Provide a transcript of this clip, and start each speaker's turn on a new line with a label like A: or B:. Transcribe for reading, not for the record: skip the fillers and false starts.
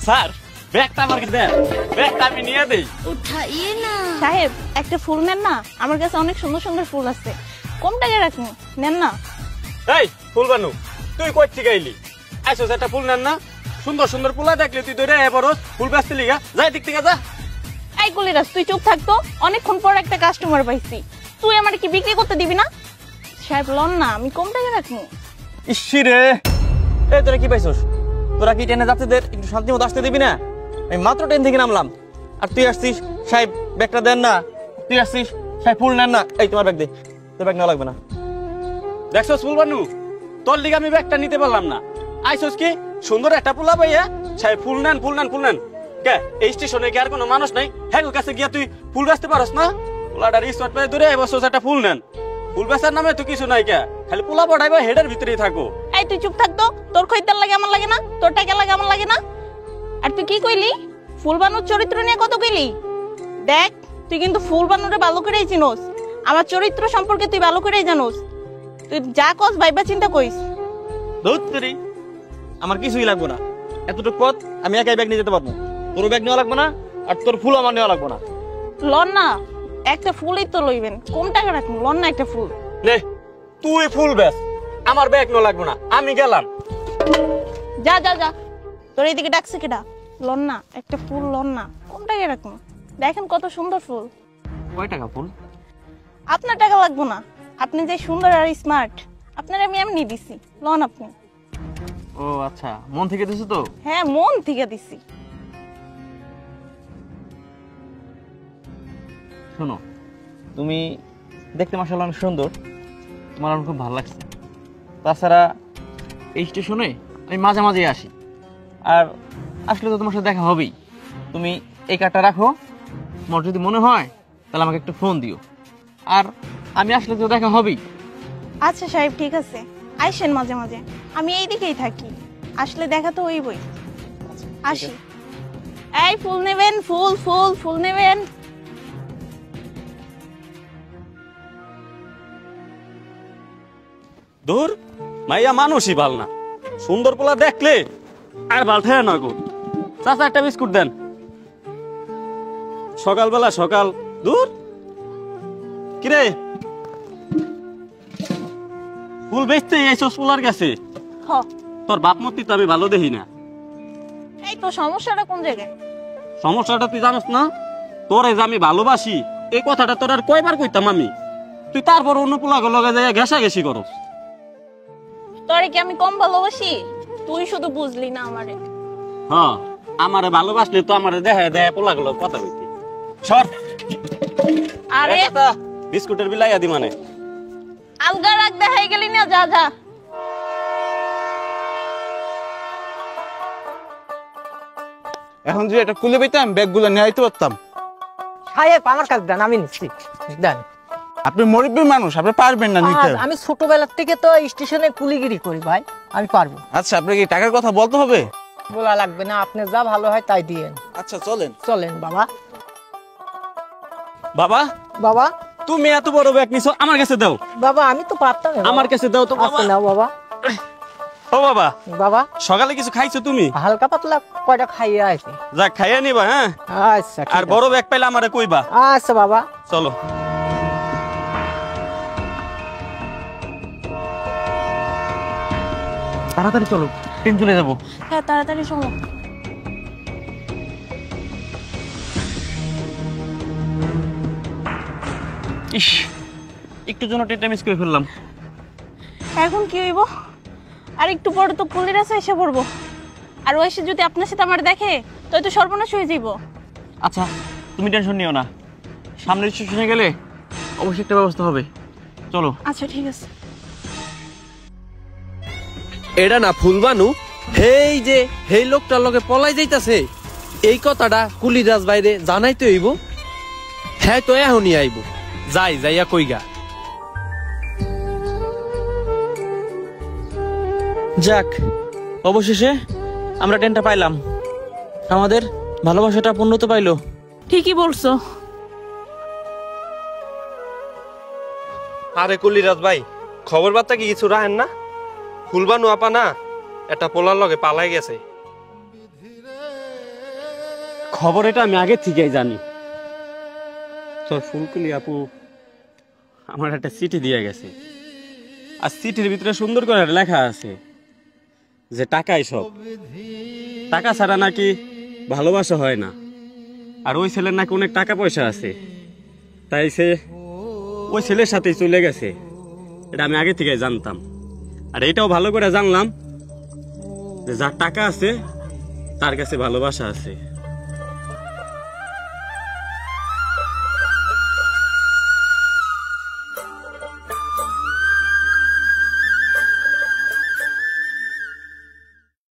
A: Sir ব্যাগটা আমাকে দেন, ব্যাগটা আমি নিয়ে দেই।
B: উঠাইয়ে না
C: সাহেব, একটা ফুল নেন না, আমার কাছে অনেক সুন্দর সুন্দর ফুল আছে, কম টাকায় রাখুন, নেন না।
A: এই ফুল বানু, তুই কই থেকে আইলি? আইসো একটা ফুল নেন না, সুন্দর সুন্দর ফুলা দেখলে তুই ধরে এবারও ফুল বেচতে লিগা, যাই দিক থেকে যা।
C: এই কলিরাজ, তুই চুপ থাকতো, অনেকক্ষণ পর একটা কাস্টমার পাইছি, তুই আমার কি বিক্রি করতে দিবি না? সাহেব লন না, আমি কম টাকায় রাখবো।
D: ইসি রে, এই তোরা কি পাইছস? তোরা কি ট্রেনে যাত্রীদের একটু শান্তি মতো আসতে দিবি না? আমি মাত্র ট্রেন থেকে নামলাম আর তুই আসছিস সাহেব ব্যাগটা দেন না, তুই আসছিস সাহেব ফুল নেন না। এই তোমার ব্যাগ দে, তোর ব্যাগ নেওয়া লাগবে না।
A: দেখছস ফুল বানু, তোর লিগা আমি ব্যাগটা নিতে পারলাম না। আইসস কি সুন্দর একটা ফুলা পাইয়া সাহেব ফুল নেন ফুল নেন ফুল নেন। কে এই স্টেশনে কি আর কোনো মানুষ নাই? হ্যাঁ কাছে গিয়া তুই ফুল বেচতে পারস না? পোলাটার স্পট পেয়ে ধরে বসে একটা ফুল নেন। ফুল বেচার নামে তো কিছু নাই, কে খালি পোলা পড়াইবা হেডের ভিতরেই থাকো।
C: এই তুই চুপ থাকতো, তোর খরিদ্দার লাগে আমার লাগে না, তোর টাকা লাগে আমার লাগে না। আর তুই কি কইলি? ফুল বানুর চরিত্র নিয়ে কত কইলি? দেখ, তুই কিন্তু ফুল বানুরে ভালো করেই চিনোস, আমার চরিত্র সম্পর্কে তুই ভালো করেই জানোস। তুই যা কস ভাইবা চিন্তা কইস।
D: ধুত্তরি, আমার কিছুই লাগবে না, এতটুকু পথ আমি একাই ব্যাগ নিয়ে যেতে পারবো। তোর ব্যাগ নেওয়া লাগবে না আর তোর ফুল আমার নেওয়া লাগবে না।
C: লন না, একটা ফুলই তো লইবেন, কম টাকা রাখুন, লন না একটা ফুল।
A: নে তুই ফুল বেচ, আমার ব্যাগ নো লাগবে না, আমি গেলাম।
C: যা যা যা, তোর এইদিকে ডাকছে কেডা? লন না একটা ফুল, লন না, কম টাকা রাখুন। দেখেন কত সুন্দর ফুল।
D: কয় টাকা ফুল?
C: আপনার টাকা লাগবো না, আপনি যে সুন্দর আর স্মার্ট, আপনার আমি এমনি দিছি, লন আপনি।
D: ও আচ্ছা, মন থেকে দিছো তো?
C: হ্যাঁ মন থেকে দিছি।
D: শোনো, তুমি দেখতে মাশাআল্লাহ অনেক সুন্দর, তোমার আমার খুব ভালো লাগছে। তাছাড়া এই স্টেশনে আমি মাঝে মাঝে আসি, আর আসলে তো তোমার সাথে দেখা হবেই। তুমি এই কার্ডটা রাখো, তোমার যদি মনে হয় তাহলে আমাকে একটু ফোন দিও, আর আমি আসলে তো দেখা হবেই।
C: আচ্ছা সাহেব ঠিক আছে, আইসেন মাঝে মাঝে, আমি এই দিকেই থাকি, আসলে দেখা তো হইবই। আসি। এই ফুল নেবেন? ফুল ফুল ফুল নেবেন?
A: দূর মাইয়া মানুষই ভাল না, সুন্দর পোলা দেখলে আর ভাল থাকে না গো। চাচা একটা বিস্কুট দেন, সকালবেলা সকাল। দূর কিরে ফুল বেচতে এইসব পোলার কাছে?
C: হ।
A: তোর বাপ মতি তো আমি ভালো দেখি না।
C: এই তো সমস্যাটা কোন জায়গায়?
A: সমস্যাটা তুই জানোস না? তোর এই যে আমি ভালোবাসি এই কথাটা তোর আর কয়বার কইতাম আমি, তুই তারপর অন্য পোলাকে লগে যায় ঘেঁষাঘেঁষি করস।
C: তোরে কি আমি কম ভালোবাসি? তুই শুধু বুঝলি না আমারে।
A: হ্যাঁ, আমারে ভালোবাসলে তো আমারে দেখায় দেয় পোলাগুলো কথা কইতে। সর।
C: আরে
A: বিস্কুটের বিলাইয়া দি মানে
C: আলগা রাখ, দেখাই গেলি না, যা যা।
E: এখন যদি এটা খুলে পেতাম ব্যাগগুলো নিয়ে আইতে পারতাম।
F: সাহেব আমার কাছে দেন, আমি নিচ্ছি, দেন।
E: আপনি মুরব্বী মানুষ, আপনি পারবেন না নিতে।
F: আমি ছোটবেলার থেকে তো স্টেশনে কুলিগিরি করি ভাই, আমি পারবো।
E: আচ্ছা, আপনাকে কি টাকার কথা বলতে হবে?
F: বলা লাগবে না, আপনি যা ভালো হয় তাই দিয়েন।
E: আচ্ছা চলেন।
F: চলেন বাবা।
A: বাবা
F: বাবা
A: তুমি এত বড় ব্যাগ নিছো, আমার কাছে দাও।
F: বাবা আমি তো পারতাম না,
A: আমার কাছে দাও তো বাবা।
F: আচ্ছা নাও বাবা।
A: ও বাবা,
F: বাবা
A: সকালে কিছু খাইছো তুমি?
F: হালকা পাতলা কয়টা খাইয়ে আইছি।
A: যা খাইয়া নিবা। হ্যাঁ
F: আচ্ছা ঠিক
A: আর
F: আছে।
A: বড় ব্যাগ পাইলে আমারে কইবা।
F: আচ্ছা বাবা।
A: চলো।
D: তাড়াতাড়ি চলো, ট্রেন চলে যাবো।
C: হ্যাঁ তাড়াতাড়ি চলো।
D: ইস, একটু জন্য ট্রেনটা মিস করে ফেললাম।
C: এখন কি হইব? আর একটু পরে তো পুলিশ এসে পড়বো, আর ওই এসে যদি আপনার সাথে আমার দেখে তো তো সর্বনাশ হয়ে যাইব।
D: আচ্ছা তুমি টেনশন নিও না, সামনের স্টেশনে গেলে অবশ্যই একটা ব্যবস্থা হবে। চলো।
C: আচ্ছা ঠিক আছে।
G: এটা না ফুলবানু, হেই যে হেই লোকটার লগে পলাই যাইতাছে, এই কথাটা কুলিরাজ বাইরে জানাইতে হইব। হ্যাঁ তো এখনই আইব, যাই যাইয়া কইগা।
D: যাক, অবশেষে আমরা ট্রেনটা পাইলাম, আমাদের ভালোবাসাটা পূর্ণতা পাইলো।
C: ঠিকই বলছো।
G: আরে কুলিরাজ ভাই, খবর বার্তা কি কিছু রাখেন না? ফুলবানু আপা না একটা পোলার লগে পালাই গেছে।
A: খবর এটা আমি আগে থেকেই জানি। তোর ফুলকলি আপু আমার একটা চিঠি দিয়ে গেছে, আর চিঠির ভিতরে সুন্দর করে লেখা আছে যে টাকাই সব, টাকা ছাড়া নাকি ভালোবাসা হয় না, আর ওই ছেলের নাকি অনেক টাকা পয়সা আছে, তাই সে ওই ছেলের সাথেই চলে গেছে। এটা আমি আগে থেকে জানতাম, আর এটাও ভালো করে জানলাম যে যার টাকা আছে তার কাছে ভালোবাসা আছে।